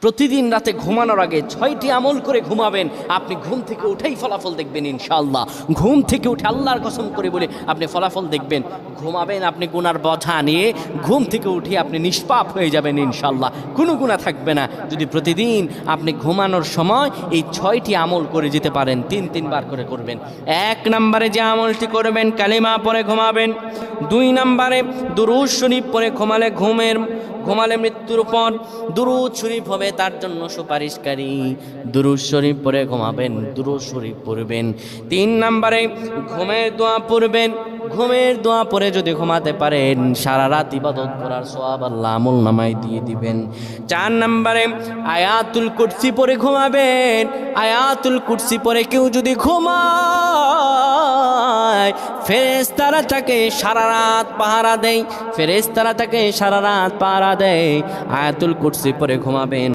প্রতিদিন রাতে ঘুমানোর আগে 6টি আমল করে ঘুমাবেন। আপনি ঘুম থেকে উঠেই ফলাফল দেখবেন ইনশাআল্লাহ। ঘুম থেকে উঠে আল্লাহর কসম করে বলে আপনি ফলাফল দেখবেন। ঘুমাবেন আপনি গুনার বোঝা নিয়ে, ঘুম থেকে উঠে আপনি নিষ্পাপ হয়ে যাবেন ইনশাআল্লাহ, কোনো গুনাহ থাকবে না। যদি প্রতিদিন আপনি ঘুমানোর সময় এই 6টি আমল করে যেতে পারেন, 3বার করে করবেন। 1 নম্বরে যে আমলটি করবেন, কালিমা পড়ে ঘুমাবেন। 2 নম্বরে দুরূদ শরীফ পড়ে ঘুমালে মৃত্যুর পর দুরূদ শরীফ হবে তার জন্য সুপারিশকারী। দুরূদ শরীফ পড়ে ঘুমাবেন, দুরূদ শরীফ পড়বেন। 3 নম্বরে ঘুমের দোয়া পড়বেন। ঘুমের দোয়া পড়ে যদি ঘুমাতে পারেন, সারা রাত ইবাদত করার সওয়াব আল্লাহ আমল নামায় দিয়ে দিবেন। 4 নম্বরে আয়াতুল কুরসি পড়ে ঘুমাবেন। আয়াতুল কুরসি পড়ে কেউ যদি ঘুমায়, ফেরেশতারা তাকে সারা রাত পাহারা দেয়। ফেরেশতারা তাকে সারা রাত পাহারা দেয়। আয়াতুল কুরসি পড়ে ঘুমাবেন।